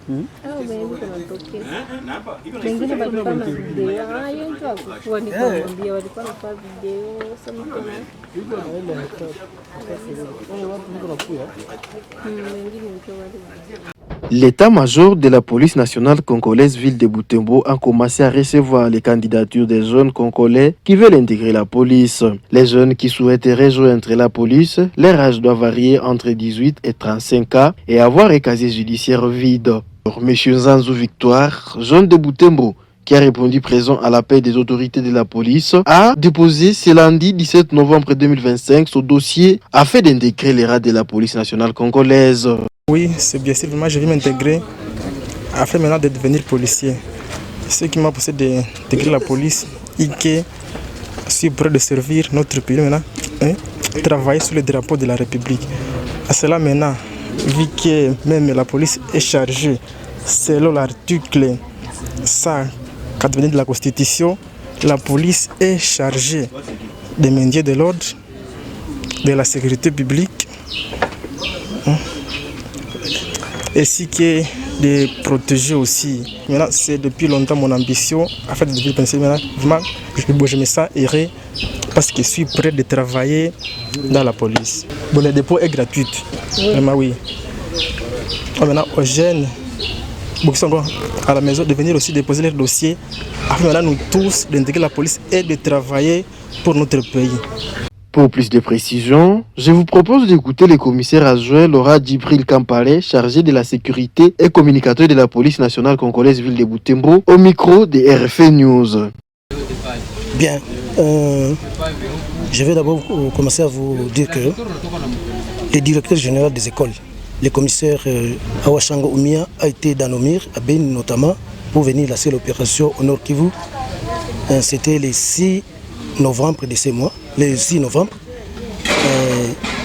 Au wengi kunatokea wengine walikuwa na video hiyo ndio hakukuwa nikamwambia walikuwa nafanya video sasa mtu L'état-major de la police nationale congolaise ville de Butembo a commencé à recevoir les candidatures des jeunes congolais qui veulent intégrer la police. Les jeunes qui souhaitent rejoindre la police, leur âge doit varier entre 18 et 35 ans et avoir un casier judiciaire vide. Monsieur Zanzou Victoire, jeune de Butembo, qui a répondu présent à l'appel des autorités de la police, a déposé ce lundi 17 novembre 2025 son dossier afin d'intégrer les rangs de la police nationale congolaise. Oui, c'est bien sûr. Moi, je vais m'intégrer afin maintenant de devenir policier. Ce qui m'a poussé d'intégrer la police et que je suis prêt de servir notre pays maintenant, travailler sous le drapeau de la République. À cela maintenant, vu que même la police est chargée, selon l'article 180 de la Constitution, la police est chargée de maintenir de l'ordre, de la sécurité publique, ainsi que de protéger aussi. Maintenant, c'est depuis longtemps mon ambition, afin de devenir policier. Maintenant, vraiment, je me sens heureux parce que je suis prêt de travailler dans la police. Bon, le dépôt est gratuit. Vraiment, oui. Maintenant, aux jeunes qui sont à la maison, de venir aussi déposer leur dossier, afin maintenant, nous tous d'intégrer la police et de travailler pour notre pays. Pour plus de précisions, je vous propose d'écouter le commissaire adjoint Laura Djibril Kampale, chargé de la sécurité et communicateur de la police nationale congolaise ville de Butembo, au micro de RFA News. Bien, je vais d'abord commencer à vous dire que le directeur général des écoles, le commissaire Awashango Oumia, a été dans nos murs, à Beni notamment, pour venir lancer l'opération au Nord Kivu. C'était le 6 novembre de ce mois. Le 6 novembre,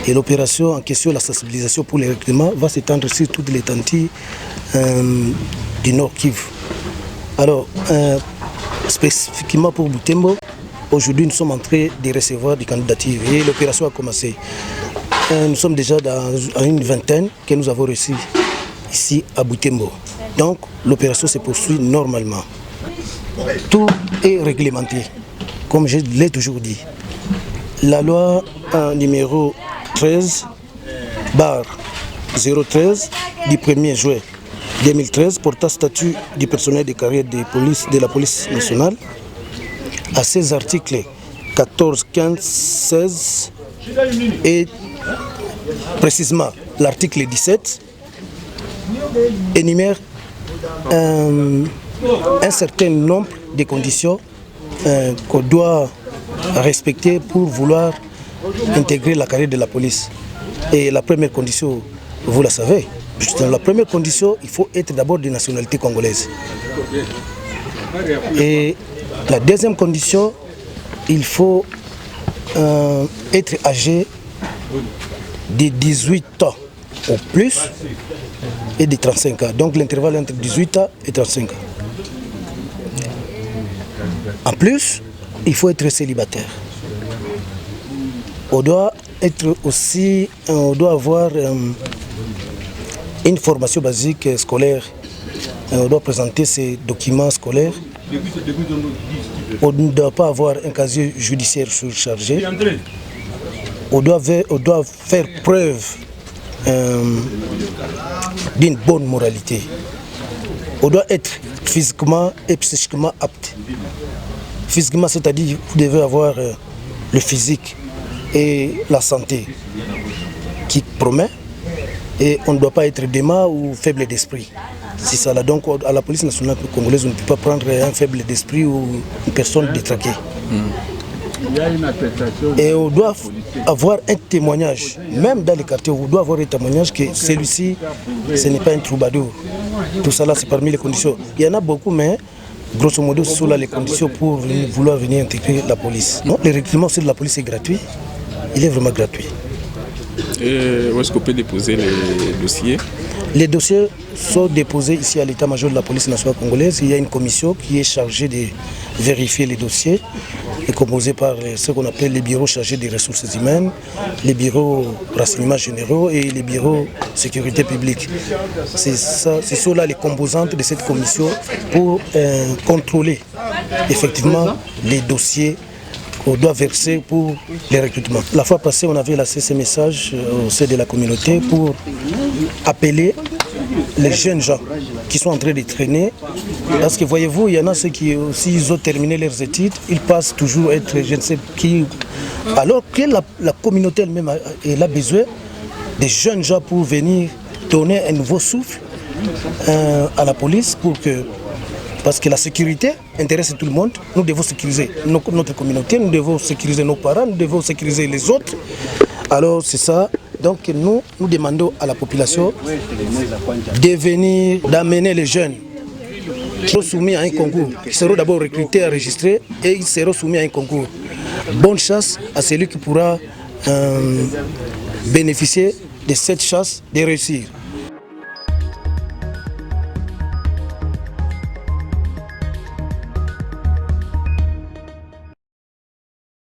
et l'opération en question, la sensibilisation pour les recrutements, va s'étendre sur toute l'étendue du Nord Kivu. Alors, spécifiquement pour Butembo, aujourd'hui nous sommes en train de recevoir des candidatures et l'opération a commencé. Nous sommes déjà dans une vingtaine que nous avons reçues ici à Butembo. Donc l'opération se poursuit normalement. Tout est réglementé, comme je l'ai toujours dit. La loi numéro 13/013 du 1er juin 2013 portant statut du personnel de carrière de la police nationale à ses articles 14, 15, 16 et précisément l'article 17 énumère un certain nombre de conditions qu'on doit respecter pour vouloir intégrer la carrière de la police. Et la première condition, vous la savez, la première condition, il faut être d'abord de nationalité congolaise. Et la deuxième condition, il faut être âgé de 18 ans au plus et de 35 ans. Donc l'intervalle entre 18 ans et 35 ans. En plus, il faut être célibataire. On doit être aussi, on doit avoir une formation basique scolaire. On doit présenter ses documents scolaires. On ne doit pas avoir un casier judiciaire surchargé. On doit faire preuve d'une bonne moralité. On doit être physiquement et psychiquement apte. Physiquement, c'est-à-dire vous devez avoir le physique et la santé qui promet, et on ne doit pas être dément ou faible d'esprit. C'est ça là. Donc à la police nationale congolaise, on ne peut pas prendre un faible d'esprit ou une personne détraquée. Et on doit avoir un témoignage, même dans les quartiers, on doit avoir un témoignage que celui-ci, ce n'est pas un troubadour. Tout ça là, c'est parmi les conditions. Il y en a beaucoup, mais grosso modo, ce sont là les conditions pour vouloir venir intégrer la police. Non, le recrutement de la police est gratuit. Il est vraiment gratuit. Et où est-ce qu'on peut déposer les dossiers? Les dossiers sont déposés ici à l'état-major de la police nationale congolaise. Il y a une commission qui est chargée vérifier les dossiers, est composé par ce qu'on appelle les bureaux chargés des ressources humaines, les bureaux renseignements généraux et les bureaux sécurité publique. C'est cela les composantes de cette commission pour contrôler effectivement les dossiers qu'on doit verser pour les recrutements. La fois passée, on avait lancé ce message au sein de la communauté pour appeler les jeunes gens qui sont en train de traîner. Parce que voyez-vous, il y en a ceux qui aussi ils ont terminé leurs études, ils passent toujours à être je ne sais qui. Alors que la communauté elle-même elle a besoin des jeunes gens pour venir donner un nouveau souffle à la police pour que. Parce que la sécurité intéresse tout le monde. Nous devons sécuriser notre communauté, nous devons sécuriser nos parents, nous devons sécuriser les autres. Alors c'est ça. Donc nous demandons à la population d'amener les jeunes qui seront soumis à un concours. Ils seront d'abord recrutés, enregistrés et ils seront soumis à un concours. Bonne chance à celui qui pourra bénéficier de cette chance de réussir.